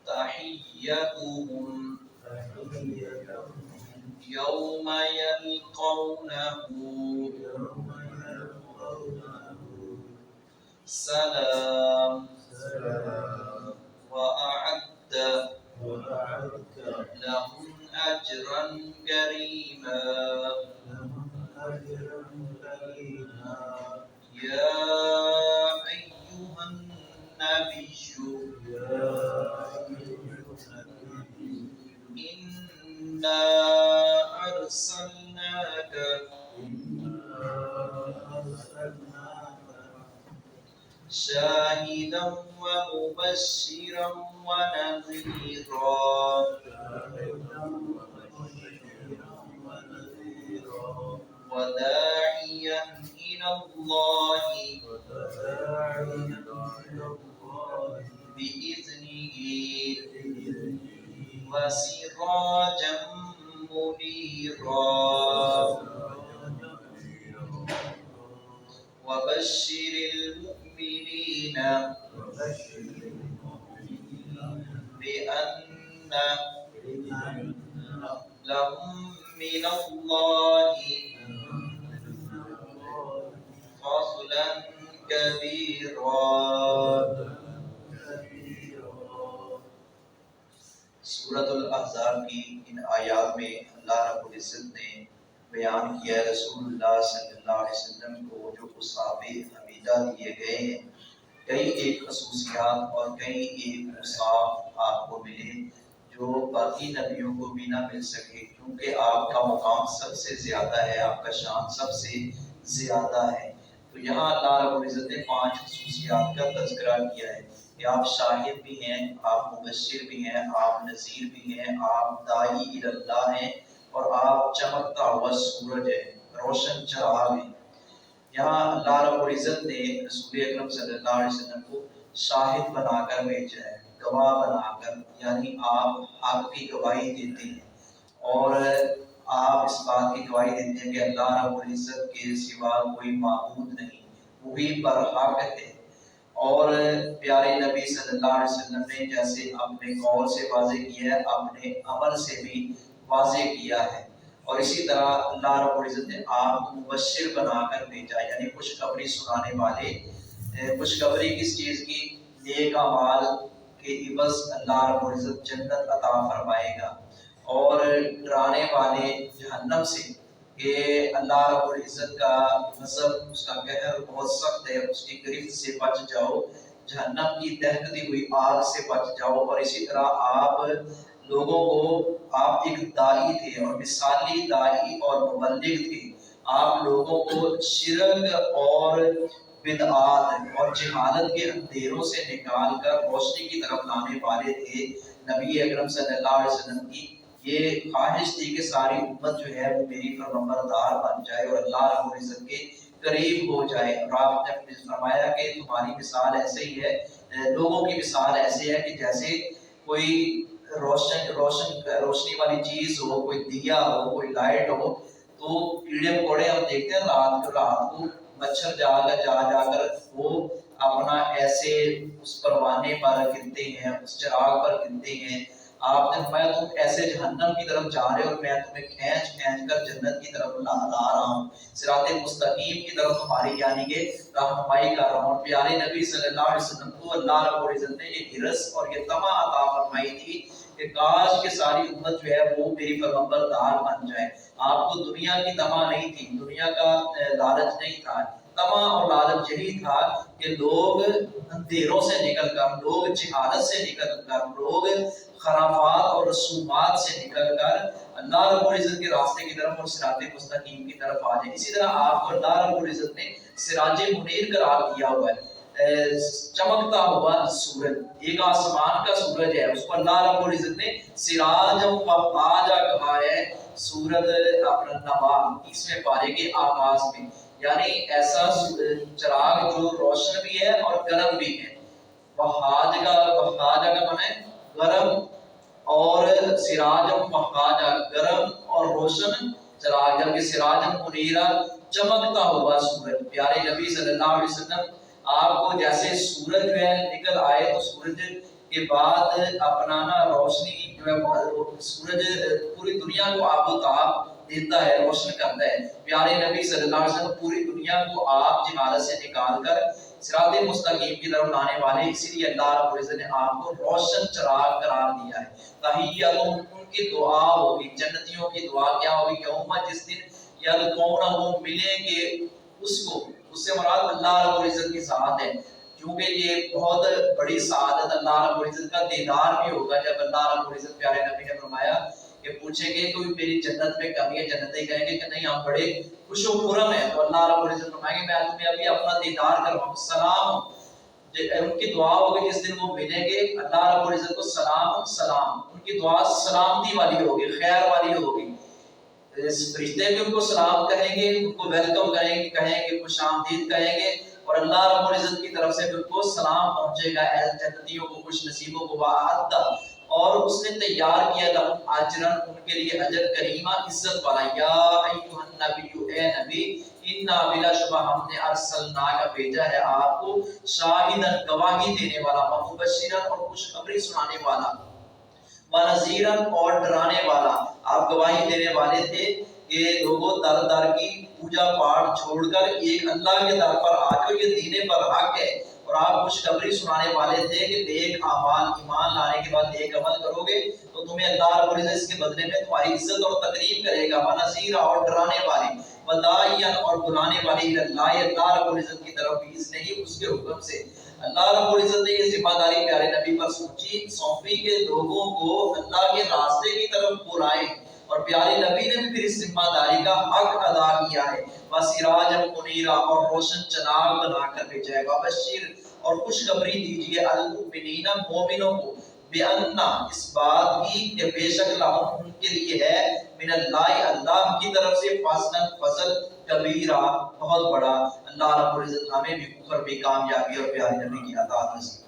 تحيتهم يوم يلقونه سلام وأعد لهم أجرا كريما يا أيها النبي إنا أرسلناك شاهدا ومبشرا ونذيرا وداعيا إلى الله بإذنه وسراجا منيرا وبشر المؤمنين بأن لهم من الله فضلا كبيرا. سورۃ الاحزاب کی ان آیات میں اللہ رب العزت نے بیان کیا ہے رسول اللہ صلی اللہ علیہ وسلم کو جو اوصاف حمیدہ دیے گئے ہیں، کئی ایک خصوصیات اور کئی ایک اوصاف آپ کو ملے جو باقی نبیوں کو بھی نہ مل سکے، کیونکہ آپ کا مقام سب سے زیادہ ہے، آپ کا شان سب سے زیادہ ہے۔ تو یہاں اللہ رب العزت نے 5 خصوصیات کا تذکرہ کیا ہے کہ آپ شاہد بھی ہیں، آپ مبشر بھی ہیں، آپ نذیر بھی ہیں، آپ داعی اللہ ہیں، اور آپ چمکتا ہوا سورج ہے، روشن چراغ ہے۔ یہاں اللہ رب العزت نے رسول اکرم صلی اللہ علیہ وسلم کو شاہد بنا کر بھیجا ہے، گواہ بنا کر، یعنی آپ حق کی گواہی دیتے ہیں اور آپ اس بات کی گواہی دیتے ہیں کہ اللہ رب العزت کے سوا کوئی معبود نہیں، وہی برحق ہے۔ اور پیارے نبی صلی اللہ علیہ وسلم نے جیسے اپنے قول سے واضح کیا ہے، اپنے عمل سے بھی واضح کیا ہے، اور اسی طرح اللہ رب العزت نے آپ کو مبشر بنا کر بھیجا، یعنی خوشخبری سنانے والے۔ خوشخبری کس چیز کی؟ نیک اعمال کے عوض اللہ رب العزت جنت عطا فرمائے گا، اور ڈرانے والے جہنم سے کہ اللہ رب العزت کا غضب، اس کا قہر بہت سخت ہے، اس کی گرفت سے بچ جاؤ، جہنم کی دہکتی ہوئی آگ سے بچ جاؤ۔ اور اسی طرح آپ لوگوں کو، آپ ایک داعی تھے اور مثالی داعی اور مبلغ تھے، آپ لوگوں کو شرک اور بدعات اور جہالت کے اندھیروں سے نکال کر روشنی کی طرف لانے والے تھے۔ نبی اکرم صلی اللہ علیہ وسلم کی یہ خواہش تھی کہ ساری امت جو ہے وہ میری فرمانبردار بن جائے اور اللہ رب العزت کے قریب ہو جائے۔ اور آپ نے فرمایا کہ تمہاری مثال ایسے ہی ہے، لوگوں کی مثال ایسے ہے کہ جیسے کوئی روشنی والی چیز ہو، کوئی دیا ہو، کوئی لائٹ ہو، تو کیڑے مکوڑے ہم دیکھتے ہیں رات کو مچھر جا کر وہ اپنا ایسے اس پروانے پر گرتے ہیں، اس چراغ پر گرتے ہیں۔ آپ نے فرمایا تم ایسے جہنم کی طرف جا رہے ہو اور میں تمہیں کھینچ کر جنت کی طرف لا رہا ہوں، صراط مستقیم کی طرف تمہاری یعنی کہ رہنمائی کر رہا ہوں۔ پیارے نبی صلی اللہ علیہ وسلم کو اللہ رب العزت نے یہ حرص اور یہ طمع عطا فرمائی تھی کہ کاش کہ ساری امت جو ہے وہ میری فرمانبردار بن جائے۔ آپ کو دنیا کی طمع نہیں تھی، دنیا کا لالچ نہیں تھا، طمع اور لالچ یہی تھا کہ لوگ اندھیروں سے نکل کر، لوگ جہالت سے نکل کر، لوگ خرافات اور رسومات سے نکل کر اللہ رب العزت کے راستے کی طرف اور صراط مستقیم کی طرف آ جائے۔ اسی طرح آپ کو اللہ رب العزت نے سراج منیر قرار دیا ہوا ہے، چمکتا ہوا سورج، ایک آسمان کا سورج ہے، اس کو اللہ رب العزت نے سراج و وہاجا کہا ہے۔ سورت اپنا نوا 30ویں پارے کے آغاز میں، یعنی ایسا چراغ جو روشن بھی ہے اور گرم بھی ہے۔ وہاجا کا معنی ہے گرم، اور سراج وہاجا گرم اور روشن چراغ، جبکہ سراج منیرا چمکتا ہوا سورج۔ پیارے نبی صلی اللہ علیہ وسلم آپ کو جیسے سورج جو ہے نکل آئے تو سورج کے بعد اپنا نا روشنی جو ہے سورج پوری دنیا کو آب و تاب دیتا ہے، روشن کرتا ہے۔ پیارے نبی صلی اللہ علیہ وسلم پوری دنیا کو آپ جہالت سے نکال کر صراط مستقیم کی طرف لانے والے، اسی لیے اللہ رب العزت نے آپ کو روشن چراغ قرار دیا ہے۔ تحیتہم، ان کی دعا ہوگی، جنتیوں کی دعا کیا ہوگی کہ امت جس دن یلقونہ وہ ملیں گے اس کو، اس سے مراد اللہ رب العزت کی ذات ہے، کیونکہ یہ بہت بڑی سعادت اللہ رب العزت کا دیدار بھی ہوگا جب اللہ رب العزت پیارے نبی نے فرمایا کہ پوچھیں گے کوئی میری جنت میں کمی ہے، جنتی کہیں گے کہ نہیں ہم بڑے خوش و خرم ہیں، تو اللہ رب العزت فرمائیں گے میں تمہیں ابھی اپنا دیدار کرواؤں، سلام، ان کی دعا ہوگی جس دن وہ ملیں گے اللہ رب العزت کو، سلام سلام، ان کی دعا سلامتی والی ہوگی، خیر والی ہوگی، فرشتے بھی ان کو سلام کہیں گے، ان کو ویلکم کہیں گے، خوش آمدید کہیں گے، اور اللہ رب العزت کی طرف سے بھی ان کو سلام پہنچے گا، اے جنتیوں کو، خوش نصیبوں کو، وعد، اور اس نے تیار کیا لہم اجرن، ان کے لیے اجر کریمہ، عزت والا، یا ایھا النبی، اے نبی، انا بلا شبہ ہم نے ارسلنا کا بھیجا ہے آپ کو، شاہدن گواہی دینے والا، مبشرن اور خوشخبری سنانے والا، ونذیرن اور ڈرانے والا، آپ گواہی دینے والے تھے کہ لوگوں در در کی پوجا پاٹ چھوڑ کر ایک اللہ کے در پر آ جاؤ، یہ دین پر حق ہے، اور آپ خوشخبری سنانے والے تھے کہ نیک اعمال، ایمان لانے کے بعد نیک عمل کرو گے تو تمہیں اللہ رب العزت اس کے بدلے میں تمہاری عزت اور تکریم کرے گا، ونذیرا اور ڈرانے والے، وداعیا اور بلانے والے، اللہ اللہ رب العزت کی طرف بھی، اس نہیں اس کے حکم سے۔ اللہ رب العزت نے یہ ذمہ داری پیارے نبی پر سونپی کہ لوگوں کو اللہ کے راستے کی طرف بلائیں، اور پیارے نبی نے بھی پھر اس ذمہ داری کا حق ادا کیا ہے، وَسِرَاجًا مُنِيرًا، اور روشن چراغ بنا کر بھیجا ہے، وَبَشِّرْ اور خوشخبری دیجیے المؤمنین، مومنوں کو، بِأَنَّ اس بات کی کہ بے شک لہم ان کے لیے ہے، من اللہ اللہ کی طرف سے، فضلا فضل کبیرہ بہت بڑا۔ اللہ رب العزت ہمیں بھی کفر بھی کامیابی اور پیارے نبی کی عطا نصیب